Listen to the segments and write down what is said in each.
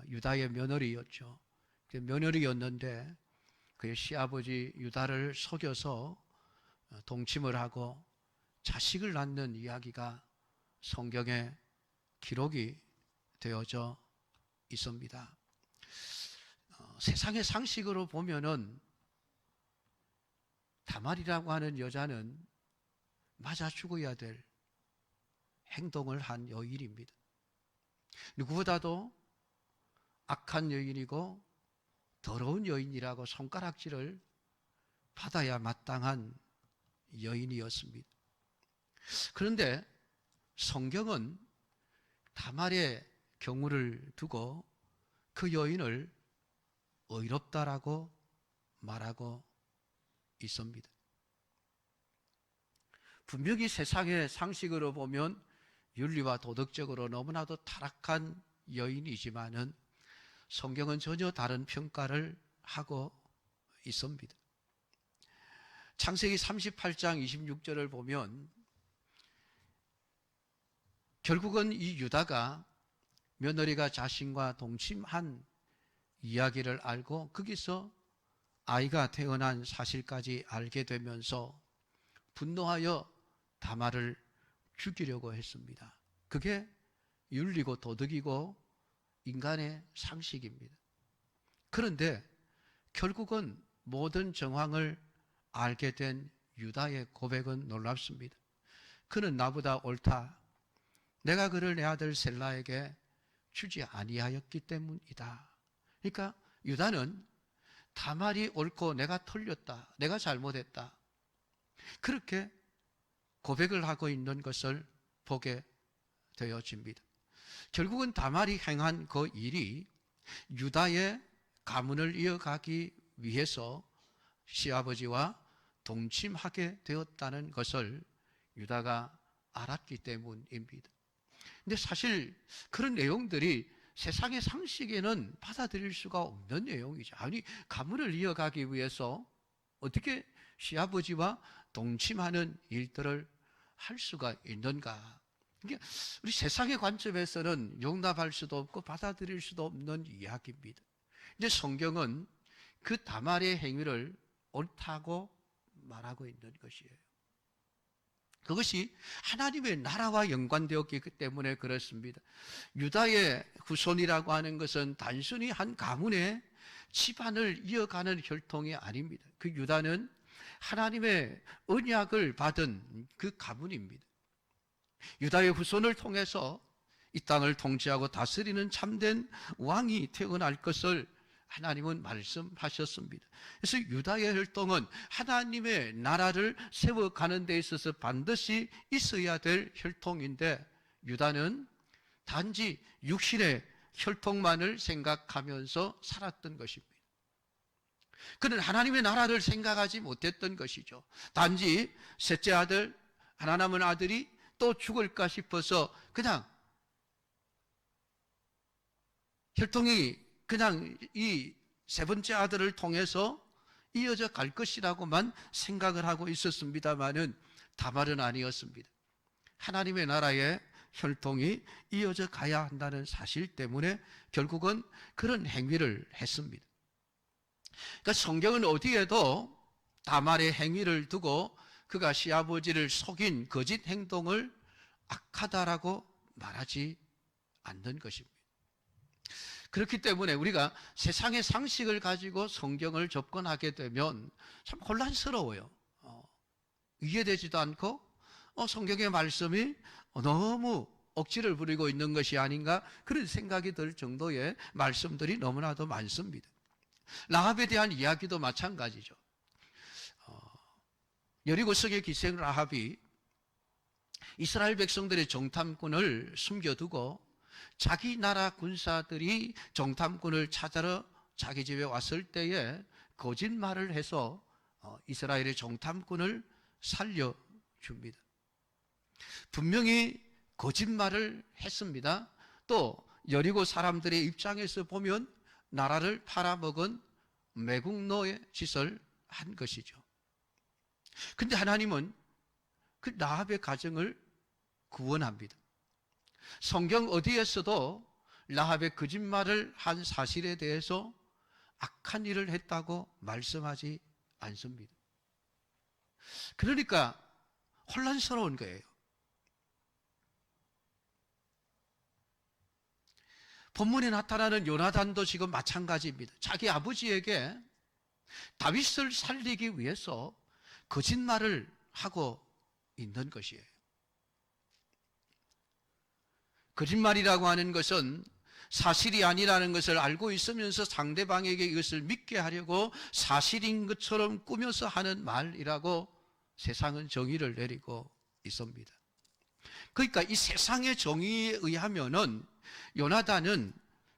유다의 며느리였죠. 며느리였는데 그의 시아버지 유다를 속여서 동침을 하고 자식을 낳는 이야기가 성경에 기록이 되어져 있습니다. 세상의 상식으로 보면은 다말이라고 하는 여자는 맞아 죽어야 될 행동을 한 여인입니다. 누구보다도 악한 여인이고 더러운 여인이라고 손가락질을 받아야 마땅한 여인이었습니다. 그런데 성경은 다말의 경우를 두고 그 여인을 의롭다라고 말하고 있습니다. 분명히 세상의 상식으로 보면 윤리와 도덕적으로 너무나도 타락한 여인이지만은 성경은 전혀 다른 평가를 하고 있습니다. 창세기 38장 26절을 보면 결국은 이 유다가 며느리가 자신과 동침한 이야기를 알고 거기서 아이가 태어난 사실까지 알게 되면서 분노하여 다말을 죽이려고 했습니다. 그게 윤리고 도덕이고 인간의 상식입니다. 그런데 결국은 모든 정황을 알게 된 유다의 고백은 놀랍습니다. 그는 나보다 옳다. 내가 그를 내 아들 셀라에게 주지 아니하였기 때문이다. 그러니까 유다는 다말이 옳고 내가 틀렸다. 내가 잘못했다. 그렇게 고백을 하고 있는 것을 보게 되어집니다. 결국은 다말이 행한 그 일이 유다의 가문을 이어가기 위해서 시아버지와 동침하게 되었다는 것을 유다가 알았기 때문입니다. 근데 사실 그런 내용들이 세상의 상식에는 받아들일 수가 없는 내용이죠. 아니, 가문을 이어가기 위해서 어떻게 시아버지와 동침하는 일들을 할 수가 있는가? 그러니까 우리 세상의 관점에서는 용납할 수도 없고 받아들일 수도 없는 이야기입니다. 이제 성경은 그 다말의 행위를 옳다고 말하고 있는 것이에요. 그것이 하나님의 나라와 연관되었기 때문에 그렇습니다. 유다의 후손이라고 하는 것은 단순히 한 가문의 집안을 이어가는 혈통이 아닙니다. 그 유다는 하나님의 언약을 받은 그 가문입니다. 유다의 후손을 통해서 이 땅을 통치하고 다스리는 참된 왕이 태어날 것을 하나님은 말씀하셨습니다. 그래서 유다의 혈통은 하나님의 나라를 세워가는 데 있어서 반드시 있어야 될 혈통인데 유다는 단지 육신의 혈통만을 생각하면서 살았던 것입니다. 그는 하나님의 나라를 생각하지 못했던 것이죠. 단지 셋째 아들, 하나 남은 아들이 또 죽을까 싶어서 그냥 혈통이 그냥 이 세 번째 아들을 통해서 이어져 갈 것이라고만 생각을 하고 있었습니다만은 다말은 아니었습니다. 하나님의 나라의 혈통이 이어져 가야 한다는 사실 때문에 결국은 그런 행위를 했습니다. 그러니까 성경은 어디에도 다말의 행위를 두고 그가 시아버지를 속인 거짓 행동을 악하다라고 말하지 않는 것입니다. 그렇기 때문에 우리가 세상의 상식을 가지고 성경을 접근하게 되면 참 혼란스러워요. 이해되지도 않고 성경의 말씀이 너무 억지를 부리고 있는 것이 아닌가 그런 생각이 들 정도의 말씀들이 너무나도 많습니다. 라합에 대한 이야기도 마찬가지죠. 여리고성의 기생 라합이 이스라엘 백성들의 정탐꾼을 숨겨두고 자기 나라 군사들이 정탐꾼을 찾아러 자기 집에 왔을 때에 거짓말을 해서 이스라엘의 정탐꾼을 살려줍니다. 분명히 거짓말을 했습니다. 또 여리고 사람들의 입장에서 보면 나라를 팔아먹은 매국노의 짓을 한 것이죠. 근데 하나님은 그 라합의 가정을 구원합니다. 성경 어디에서도 라합의 거짓말을 한 사실에 대해서 악한 일을 했다고 말씀하지 않습니다. 그러니까 혼란스러운 거예요. 본문에 나타나는 요나단도 지금 마찬가지입니다. 자기 아버지에게 다윗을 살리기 위해서 거짓말을 하고 있는 것이에요. 거짓말이라고 하는 것은 사실이 아니라는 것을 알고 있으면서 상대방에게 이것을 믿게 하려고 사실인 것처럼 꾸며서 하는 말이라고 세상은 정의를 내리고 있습니다. 그러니까 이 세상의 정의에 의하면은 요나단은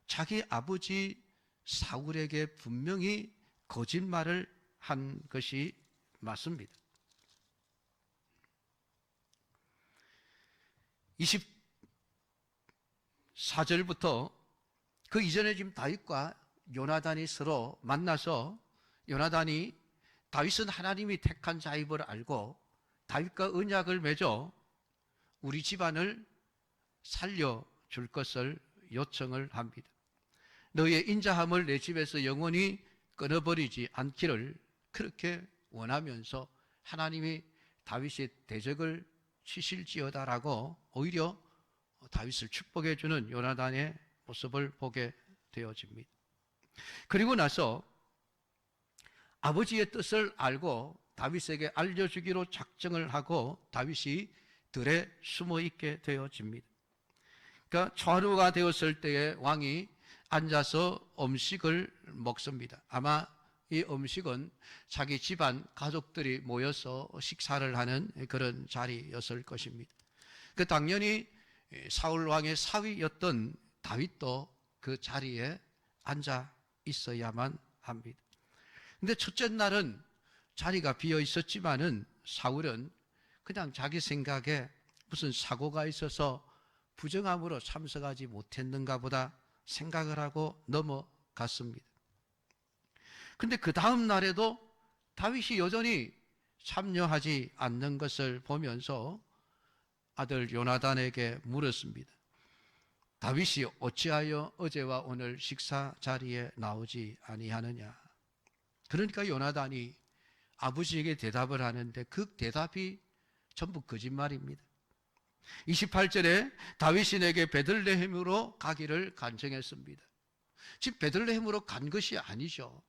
자기 아버지 사울에게 분명히 거짓말을 한 것이 맞습니다. 24절부터 그 이전에 지금 다윗과 요나단이 서로 만나서 요나단이 다윗은 하나님이 택한 자임을 알고 다윗과 언약을 맺어 우리 집안을 살려줄 것을 요청을 합니다. 너의 인자함을 내 집에서 영원히 끊어버리지 않기를 그렇게 원하면서 하나님이 다윗의 대적을 치실지어다라고 오히려 다윗을 축복해 주는 요나단의 모습을 보게 되어집니다. 그리고 나서 아버지의 뜻을 알고 다윗에게 알려주기로 작정을 하고 다윗이 들에 숨어 있게 되어집니다. 그러니까 초하루가 되었을 때에 왕이 앉아서 음식을 먹습니다. 아마 이 음식은 자기 집안 가족들이 모여서 식사를 하는 그런 자리였을 것입니다. 그 당연히 사울 왕의 사위였던 다윗도 그 자리에 앉아 있어야만 합니다. 근데 첫째 날은 자리가 비어 있었지만은 사울은 그냥 자기 생각에 무슨 사고가 있어서 부정함으로 참석하지 못했는가 보다 생각을 하고 넘어갔습니다. 근데 그 다음 날에도 다윗이 여전히 참여하지 않는 것을 보면서 아들 요나단에게 물었습니다. 다윗이 어찌하여 어제와 오늘 식사 자리에 나오지 아니하느냐? 그러니까 요나단이 아버지에게 대답을 하는데 그 대답이 전부 거짓말입니다. 28절에 다윗이 내게 베들레헴으로 가기를 간청했습니다. 지금 베들레헴으로 간 것이 아니죠.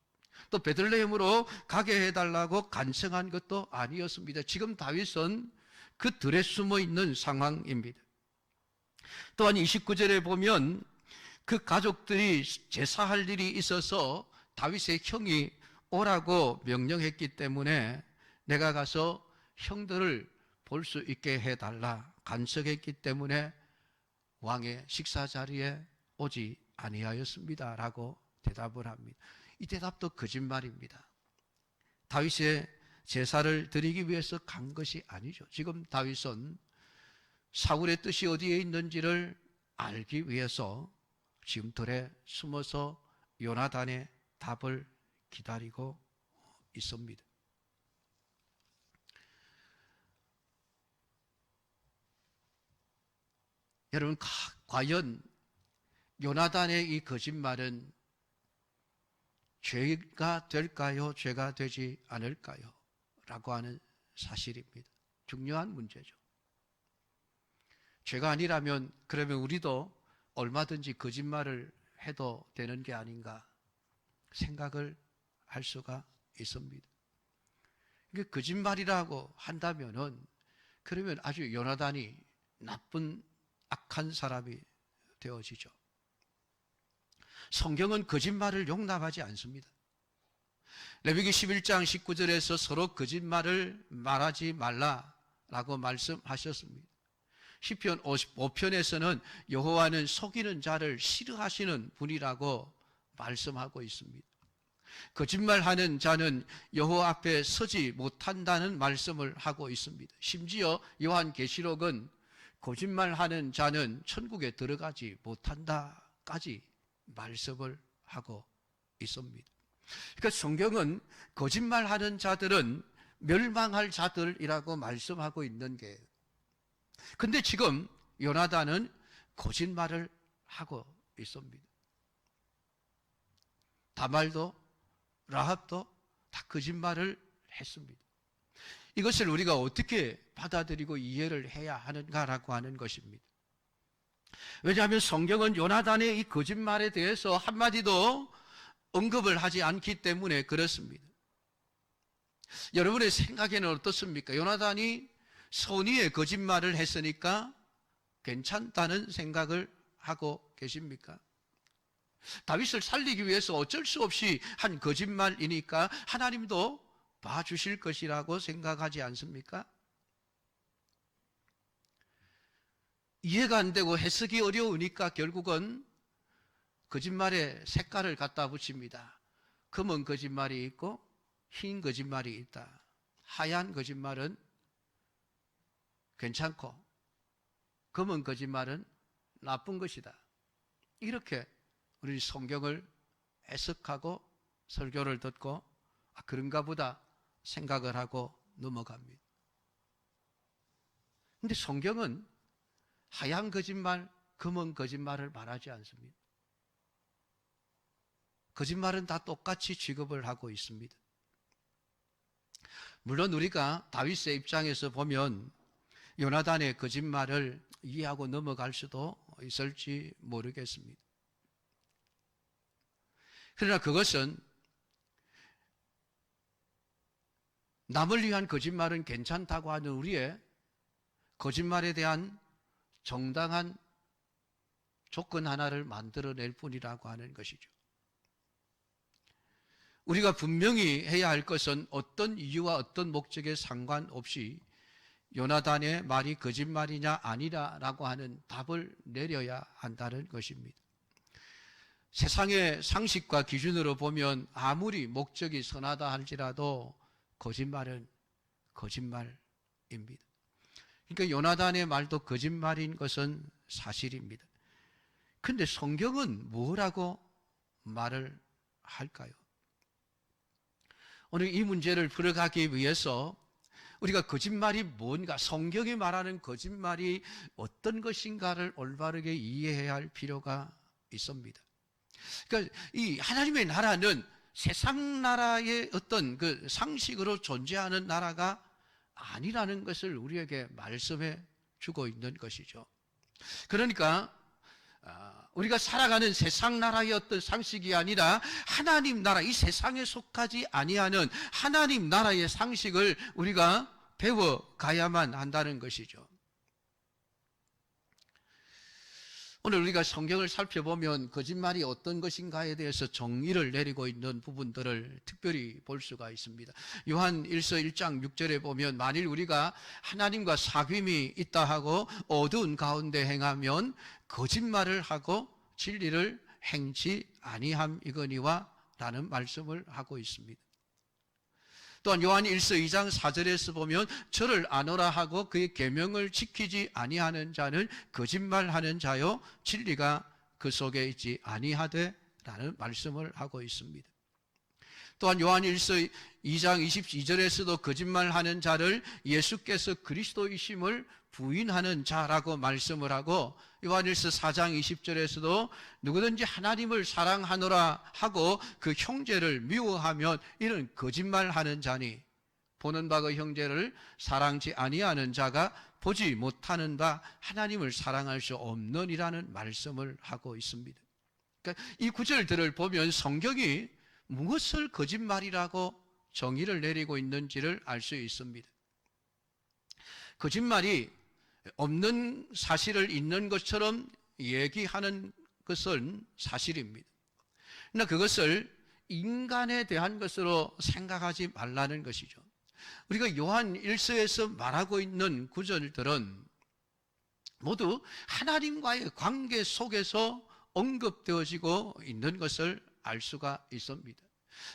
또 베들레헴으로 가게 해달라고 간청한 것도 아니었습니다. 지금 다윗은 그 들에 숨어 있는 상황입니다. 또한 29절에 보면 그 가족들이 제사할 일이 있어서 다윗의 형이 오라고 명령했기 때문에 내가 가서 형들을 볼 수 있게 해달라 간섭했기 때문에 왕의 식사 자리에 오지 아니하였습니다 라고 대답을 합니다. 이 대답도 거짓말입니다. 다윗의 제사를 드리기 위해서 간 것이 아니죠. 지금 다윗은 사울의 뜻이 어디에 있는지를 알기 위해서 지금 들에 숨어서 요나단의 답을 기다리고 있습니다. 여러분, 과연 요나단의 이 거짓말은 죄가 될까요? 죄가 되지 않을까요? 라고 하는 사실입니다. 중요한 문제죠. 죄가 아니라면 그러면 우리도 얼마든지 거짓말을 해도 되는 게 아닌가 생각을 할 수가 있습니다. 이게 거짓말이라고 한다면은 그러면 아주 요나단이 나쁜 악한 사람이 되어지죠. 성경은 거짓말을 용납하지 않습니다. 레위기 11장 19절에서 서로 거짓말을 말하지 말라라고 말씀하셨습니다. 시편 55편에서는 여호와는 속이는 자를 싫어하시는 분이라고 말씀하고 있습니다. 거짓말하는 자는 여호와 앞에 서지 못한다는 말씀을 하고 있습니다. 심지어 요한계시록은 거짓말하는 자는 천국에 들어가지 못한다까지 말씀을 하고 있습니다. 그러니까 성경은 거짓말하는 자들은 멸망할 자들이라고 말씀하고 있는 게, 근데 지금 요나단은 거짓말을 하고 있습니다. 다말도 라합도 다 거짓말을 했습니다. 이것을 우리가 어떻게 받아들이고 이해를 해야 하는가라고 하는 것입니다. 왜냐하면 성경은 요나단의 이 거짓말에 대해서 한마디도 언급을 하지 않기 때문에 그렇습니다. 여러분의 생각에는 어떻습니까? 요나단이 선의의 거짓말을 했으니까 괜찮다는 생각을 하고 계십니까? 다윗을 살리기 위해서 어쩔 수 없이 한 거짓말이니까 하나님도 봐주실 것이라고 생각하지 않습니까? 이해가 안 되고 해석이 어려우니까 결국은 거짓말에 색깔을 갖다 붙입니다. 검은 거짓말이 있고 흰 거짓말이 있다. 하얀 거짓말은 괜찮고 검은 거짓말은 나쁜 것이다. 이렇게 우리 성경을 해석하고 설교를 듣고 그런가 보다 생각을 하고 넘어갑니다. 그런데 성경은 하얀 거짓말, 검은 거짓말을 말하지 않습니다. 거짓말은 다 똑같이 취급을 하고 있습니다. 물론 우리가 다윗의 입장에서 보면 요나단의 거짓말을 이해하고 넘어갈 수도 있을지 모르겠습니다. 그러나 그것은 남을 위한 거짓말은 괜찮다고 하는 우리의 거짓말에 대한 정당한 조건 하나를 만들어낼 뿐이라고 하는 것이죠. 우리가 분명히 해야 할 것은 어떤 이유와 어떤 목적에 상관없이 요나단의 말이 거짓말이냐 아니라라고 하는 답을 내려야 한다는 것입니다. 세상의 상식과 기준으로 보면 아무리 목적이 선하다 할지라도 거짓말은 거짓말입니다. 그러니까 요나단의 말도 거짓말인 것은 사실입니다. 그런데 성경은 뭐라고 말을 할까요? 오늘 이 문제를 풀어가기 위해서 우리가 거짓말이 뭔가, 성경이 말하는 거짓말이 어떤 것인가를 올바르게 이해해야 할 필요가 있습니다. 그러니까 이 하나님의 나라는 세상 나라의 어떤 그 상식으로 존재하는 나라가 아니라는 것을 우리에게 말씀해 주고 있는 것이죠. 그러니까 우리가 살아가는 세상 나라의 어떤 상식이 아니라 하나님 나라, 이 세상에 속하지 아니하는 하나님 나라의 상식을 우리가 배워가야만 한다는 것이죠. 오늘 우리가 성경을 살펴보면 거짓말이 어떤 것인가에 대해서 정의를 내리고 있는 부분들을 특별히 볼 수가 있습니다. 요한 1서 1장 6절에 보면 만일 우리가 하나님과 사귐이 있다 하고 어두운 가운데 행하면 거짓말을 하고 진리를 행치 아니함이거니와 라는 말씀을 하고 있습니다. 또한 요한 1서 2장 4절에서 보면 저를 아노라 하고 그의 계명을 지키지 아니하는 자는 거짓말하는 자요 진리가 그 속에 있지 아니하되 라는 말씀을 하고 있습니다. 또한 요한 1서 2장 22절에서도 거짓말하는 자를 예수께서 그리스도이심을 부인하는 자라고 말씀을 하고 요한 1서 4장 20절에서도 누구든지 하나님을 사랑하노라 하고 그 형제를 미워하면 이는 거짓말하는 자니 보는 바 그 형제를 사랑치 아니하는 자가 보지 못하는 바 하나님을 사랑할 수 없느니라는 말씀을 하고 있습니다. 그러니까 이 구절들을 보면 성경이 무엇을 거짓말이라고 정의를 내리고 있는지를 알 수 있습니다. 거짓말이 없는 사실을 있는 것처럼 얘기하는 것은 사실입니다. 그러나 그것을 인간에 대한 것으로 생각하지 말라는 것이죠. 우리가 요한 1서에서 말하고 있는 구절들은 모두 하나님과의 관계 속에서 언급되어지고 있는 것을 알 수가 있습니다.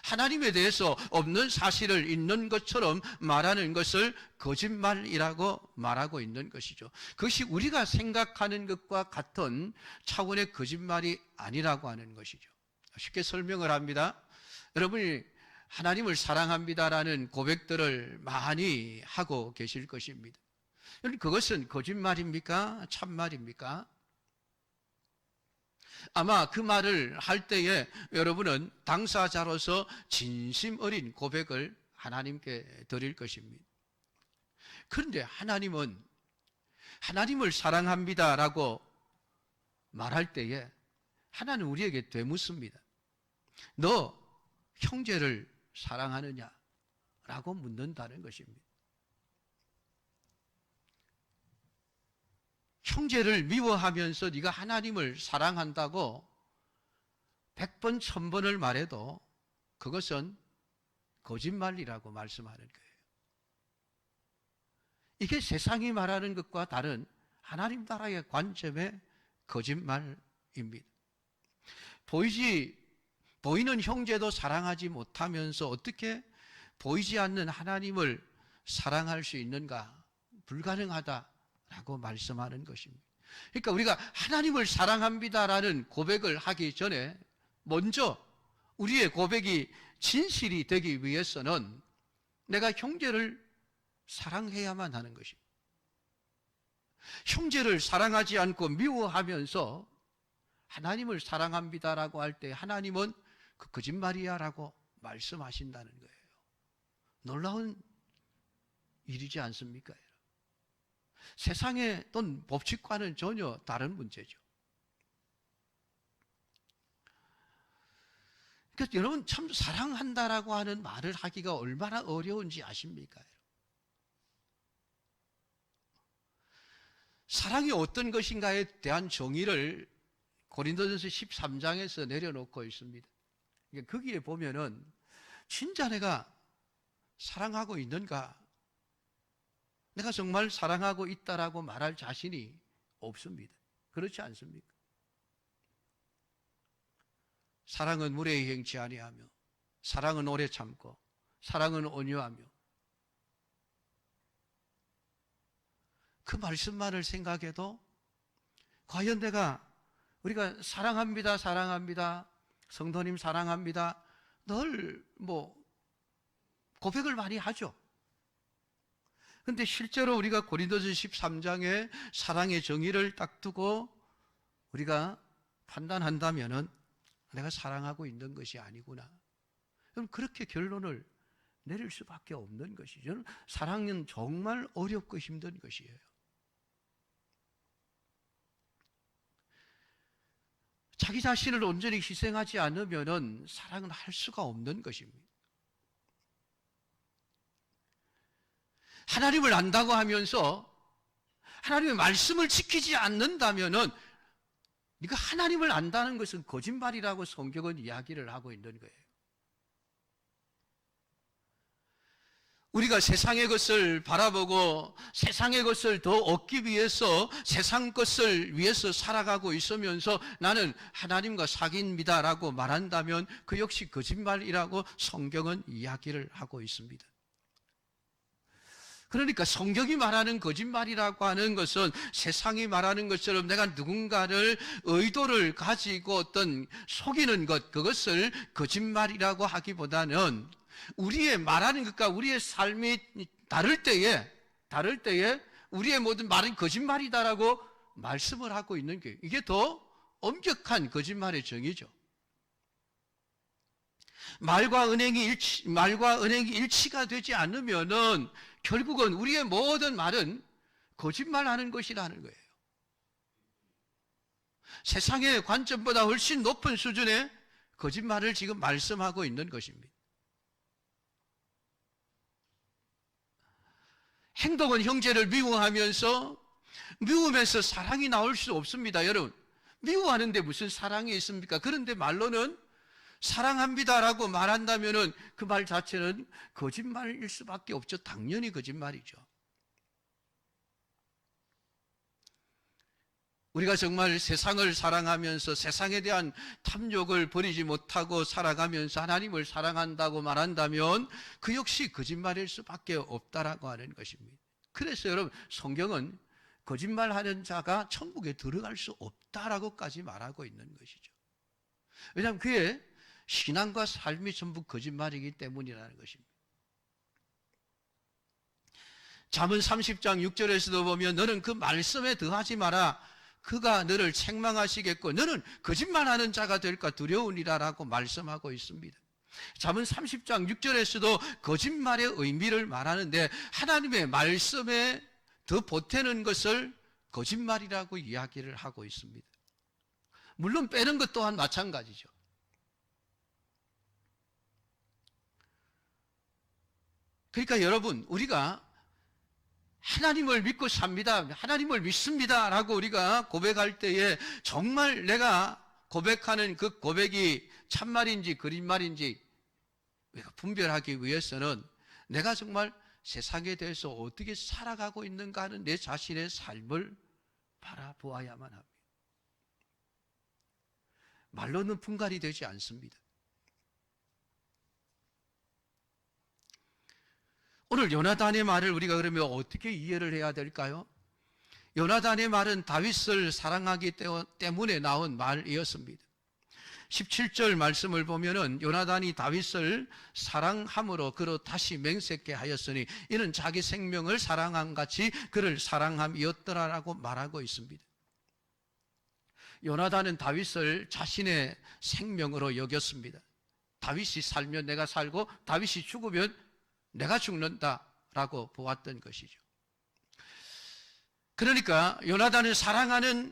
하나님에 대해서 없는 사실을 있는 것처럼 말하는 것을 거짓말이라고 말하고 있는 것이죠. 그것이 우리가 생각하는 것과 같은 차원의 거짓말이 아니라고 하는 것이죠. 쉽게 설명을 합니다. 여러분이 하나님을 사랑합니다라는 고백들을 많이 하고 계실 것입니다. 그것은 거짓말입니까? 참말입니까? 아마 그 말을 할 때에 여러분은 당사자로서 진심 어린 고백을 하나님께 드릴 것입니다. 그런데 하나님은 하나님을 사랑합니다라고 말할 때에 하나님은 우리에게 되묻습니다. 너 형제를 사랑하느냐? 라고 묻는다는 것입니다. 형제를 미워하면서 네가 하나님을 사랑한다고 100번, 1000번을 말해도 그것은 거짓말이라고 말씀하는 거예요. 이게 세상이 말하는 것과 다른 하나님 나라의 관점의 거짓말입니다. 보이는 형제도 사랑하지 못하면서 어떻게 보이지 않는 하나님을 사랑할 수 있는가? 불가능하다라고 말씀하는 것입니다. 그러니까 우리가 하나님을 사랑합니다라는 고백을 하기 전에 먼저 우리의 고백이 진실이 되기 위해서는 내가 형제를 사랑해야만 하는 것입니다. 형제를 사랑하지 않고 미워하면서 하나님을 사랑합니다라고 할 때 하나님은 그 거짓말이야 라고 말씀하신다는 거예요. 놀라운 일이지 않습니까? 세상의 어떤 법칙과는 전혀 다른 문제죠. 그러니까 여러분 참 사랑한다라고 하는 말을 하기가 얼마나 어려운지 아십니까? 사랑이 어떤 것인가에 대한 정의를 고린도전서 13장에서 내려놓고 있습니다. 거기에 보면은 진짜 내가 사랑하고 있는가? 내가 정말 사랑하고 있다라고 말할 자신이 없습니다. 그렇지 않습니까? 사랑은 무례히 행치 아니하며 사랑은 오래 참고 사랑은 온유하며 그 말씀만을 생각해도 과연 우리가 사랑합니다, 사랑합니다, 성도님 사랑합니다 늘 고백을 많이 하죠. 그런데 실제로 우리가 고린도전 13장에 사랑의 정의를 딱 두고 우리가 판단한다면은 내가 사랑하고 있는 것이 아니구나. 그럼 그렇게 결론을 내릴 수밖에 없는 것이죠. 사랑은 정말 어렵고 힘든 것이에요. 자기 자신을 온전히 희생하지 않으면은 사랑은 할 수가 없는 것입니다. 하나님을 안다고 하면서 하나님의 말씀을 지키지 않는다면은 네가 하나님을 안다는 것은 거짓말이라고 성경은 이야기를 하고 있는 거예요. 우리가 세상의 것을 바라보고 세상의 것을 더 얻기 위해서 세상 것을 위해서 살아가고 있으면서 나는 하나님과 사귑니다라고 말한다면 그 역시 거짓말이라고 성경은 이야기를 하고 있습니다. 그러니까 성경이 말하는 거짓말이라고 하는 것은 세상이 말하는 것처럼 내가 누군가를 의도를 가지고 어떤 속이는 것, 그것을 거짓말이라고 하기보다는 우리의 말하는 것과 우리의 삶이 다를 때에 우리의 모든 말은 거짓말이다라고 말씀을 하고 있는 게 이게 더 엄격한 거짓말의 정의죠. 말과 은행이 일치가 되지 않으면은 결국은 우리의 모든 말은 거짓말하는 것이라는 거예요. 세상의 관점보다 훨씬 높은 수준의 거짓말을 지금 말씀하고 있는 것입니다. 행동은 형제를 미워하면서 사랑이 나올 수 없습니다. 여러분, 미워하는데 무슨 사랑이 있습니까? 그런데 말로는 사랑합니다라고 말한다면은 그 말 자체는 거짓말일 수밖에 없죠. 당연히 거짓말이죠. 우리가 정말 세상을 사랑하면서 세상에 대한 탐욕을 버리지 못하고 살아가면서 하나님을 사랑한다고 말한다면 그 역시 거짓말일 수밖에 없다라고 하는 것입니다. 그래서 여러분 성경은 거짓말하는 자가 천국에 들어갈 수 없다라고까지 말하고 있는 것이죠. 왜냐하면 그의 신앙과 삶이 전부 거짓말이기 때문이라는 것입니다. 잠언 30장 6절에서도 보면 너는 그 말씀에 더하지 마라. 그가 너를 책망하시겠고 너는 거짓말하는 자가 될까 두려우니라라고 말씀하고 있습니다. 잠언 30장 6절에서도 거짓말의 의미를 말하는데 하나님의 말씀에 더 보태는 것을 거짓말이라고 이야기를 하고 있습니다. 물론 빼는 것 또한 마찬가지죠. 그러니까 여러분, 우리가 하나님을 믿고 삽니다, 하나님을 믿습니다 라고 우리가 고백할 때에 정말 내가 고백하는 그 고백이 참말인지 거짓말인지 분별하기 위해서는 내가 정말 세상에 대해서 어떻게 살아가고 있는가 하는 내 자신의 삶을 바라보아야만 합니다. 말로는 분간이 되지 않습니다. 오늘 요나단의 말을 우리가 그러면 어떻게 이해를 해야 될까요? 요나단의 말은 다윗을 사랑하기 때문에 나온 말이었습니다. 17절 말씀을 보면은 요나단이 다윗을 사랑함으로 그로 다시 맹세케 하였으니 이는 자기 생명을 사랑함 같이 그를 사랑함이었더라라고 말하고 있습니다. 요나단은 다윗을 자신의 생명으로 여겼습니다. 다윗이 살면 내가 살고 다윗이 죽으면 내가 죽는다라고 보았던 것이죠. 그러니까 요나단은 사랑하는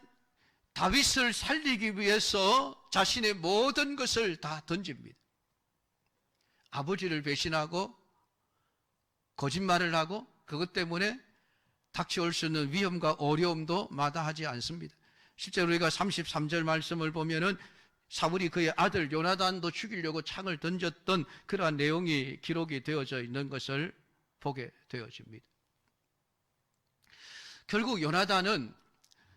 다윗을 살리기 위해서 자신의 모든 것을 다 던집니다. 아버지를 배신하고 거짓말을 하고 그것 때문에 닥쳐올 수 있는 위험과 어려움도 마다하지 않습니다. 실제로 우리가 33절 말씀을 보면은 사울이 그의 아들 요나단도 죽이려고 창을 던졌던 그러한 내용이 기록이 되어져 있는 것을 보게 되어집니다. 결국 요나단은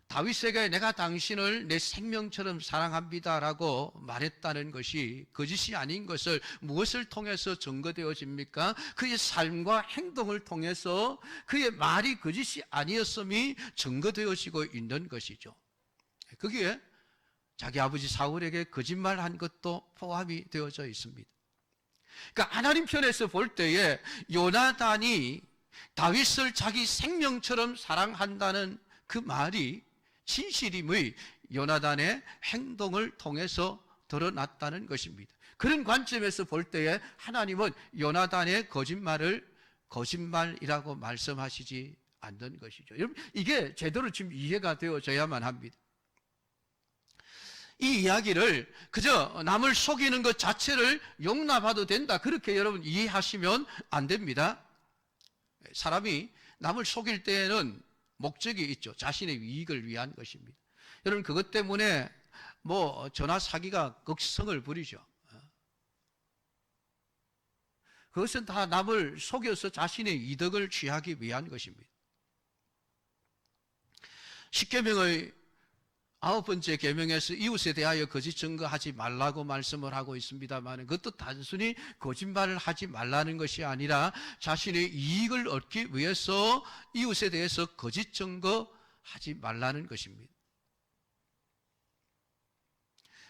다윗에게 내가 당신을 내 생명처럼 사랑합니다라고 말했다는 것이 거짓이 아닌 것을 무엇을 통해서 증거되어집니까? 그의 삶과 행동을 통해서 그의 말이 거짓이 아니었음이 증거되어지고 있는 것이죠. 거기에 자기 아버지 사울에게 거짓말한 것도 포함이 되어져 있습니다. 그러니까 하나님 편에서 볼 때에 요나단이 다윗을 자기 생명처럼 사랑한다는 그 말이 진실임의 요나단의 행동을 통해서 드러났다는 것입니다. 그런 관점에서 볼 때에 하나님은 요나단의 거짓말을 거짓말이라고 말씀하시지 않는 것이죠. 여러분, 이게 제대로 지금 이해가 되어져야만 합니다. 이 이야기를 그저 남을 속이는 것 자체를 용납해도 된다, 그렇게 여러분 이해하시면 안 됩니다. 사람이 남을 속일 때에는 목적이 있죠. 자신의 이익을 위한 것입니다. 여러분, 그것 때문에 전화 사기가 극성을 부리죠. 그것은 다 남을 속여서 자신의 이득을 취하기 위한 것입니다. 십계명의 9번째 계명에서 이웃에 대하여 거짓 증거하지 말라고 말씀을 하고 있습니다만, 그것도 단순히 거짓말을 하지 말라는 것이 아니라 자신의 이익을 얻기 위해서 이웃에 대해서 거짓 증거하지 말라는 것입니다.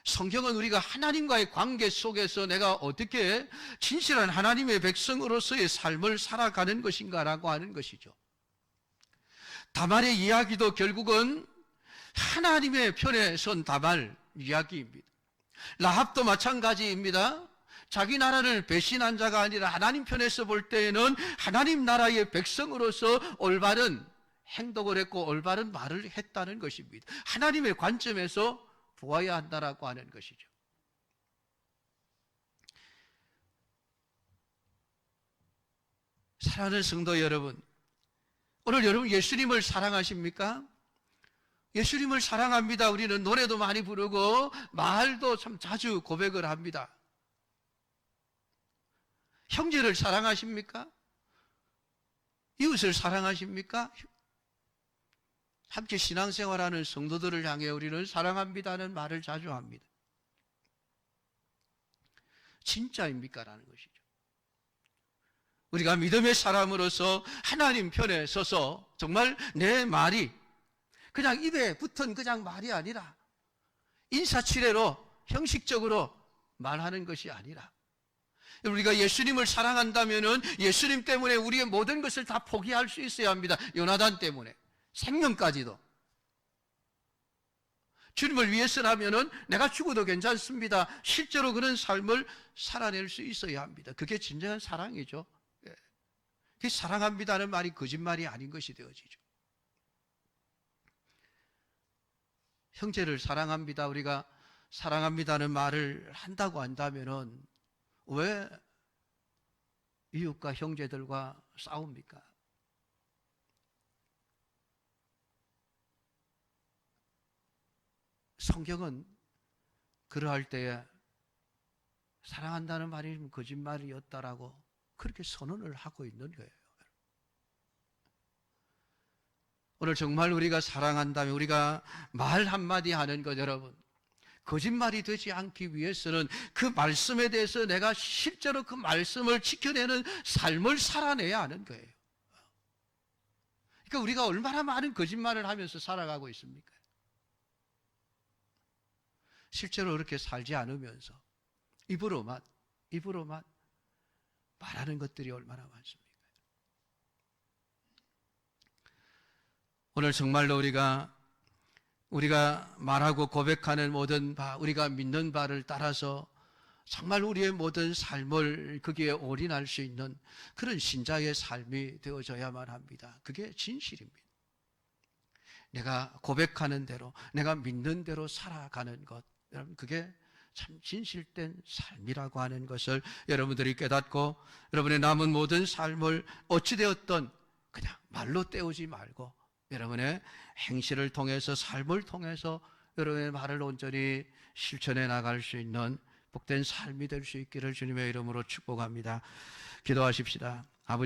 성경은 우리가 하나님과의 관계 속에서 내가 어떻게 진실한 하나님의 백성으로서의 삶을 살아가는 것인가라고 하는 것이죠. 다말의 이야기도 결국은 하나님의 편에 선 다말 이야기입니다. 라합도 마찬가지입니다. 자기 나라를 배신한 자가 아니라 하나님 편에서 볼 때에는 하나님 나라의 백성으로서 올바른 행동을 했고 올바른 말을 했다는 것입니다. 하나님의 관점에서 보아야 한다라고 하는 것이죠. 사랑하는 성도 여러분, 오늘 여러분 예수님을 사랑하십니까? 예수님을 사랑합니다. 우리는 노래도 많이 부르고 말도 참 자주 고백을 합니다. 형제를 사랑하십니까? 이웃을 사랑하십니까? 함께 신앙생활하는 성도들을 향해 우리는 사랑합니다는 말을 자주 합니다. 진짜입니까? 라는 것이죠. 우리가 믿음의 사람으로서 하나님 편에 서서 정말 내 말이 그냥 입에 붙은 그냥 말이 아니라 인사치레로 형식적으로 말하는 것이 아니라, 우리가 예수님을 사랑한다면은 예수님 때문에 우리의 모든 것을 다 포기할 수 있어야 합니다. 요나단 때문에 생명까지도. 주님을 위해서라면은 내가 죽어도 괜찮습니다. 실제로 그런 삶을 살아낼 수 있어야 합니다. 그게 진정한 사랑이죠. 예. 그 사랑합니다는 말이 거짓말이 아닌 것이 되어지죠. 형제를 사랑합니다. 우리가 사랑합니다는 말을 한다고 한다면은 왜 이웃과 형제들과 싸웁니까? 성경은 그러할 때에 사랑한다는 말이 거짓말이었다라고 그렇게 선언을 하고 있는 거예요. 오늘 정말 우리가 사랑한다면 우리가 말 한마디 하는 것, 여러분, 거짓말이 되지 않기 위해서는 그 말씀에 대해서 내가 실제로 그 말씀을 지켜내는 삶을 살아내야 하는 거예요. 그러니까 우리가 얼마나 많은 거짓말을 하면서 살아가고 있습니까? 실제로 그렇게 살지 않으면서 입으로만 말하는 것들이 얼마나 많습니까? 오늘 정말로 우리가 말하고 고백하는 모든 바, 우리가 믿는 바를 따라서 정말 우리의 모든 삶을 거기에 올인할 수 있는 그런 신자의 삶이 되어져야만 합니다. 그게 진실입니다. 내가 고백하는 대로, 내가 믿는 대로 살아가는 것, 여러분, 그게 참 진실된 삶이라고 하는 것을 여러분들이 깨닫고 여러분의 남은 모든 삶을 어찌되었든 그냥 말로 때우지 말고 여러분의 행실을 통해서, 삶을 통해서 여러분의 말을 온전히 실천해 나갈 수 있는 복된 삶이 될 수 있기를 주님의 이름으로 축복합니다. 기도하십시다. 아버지.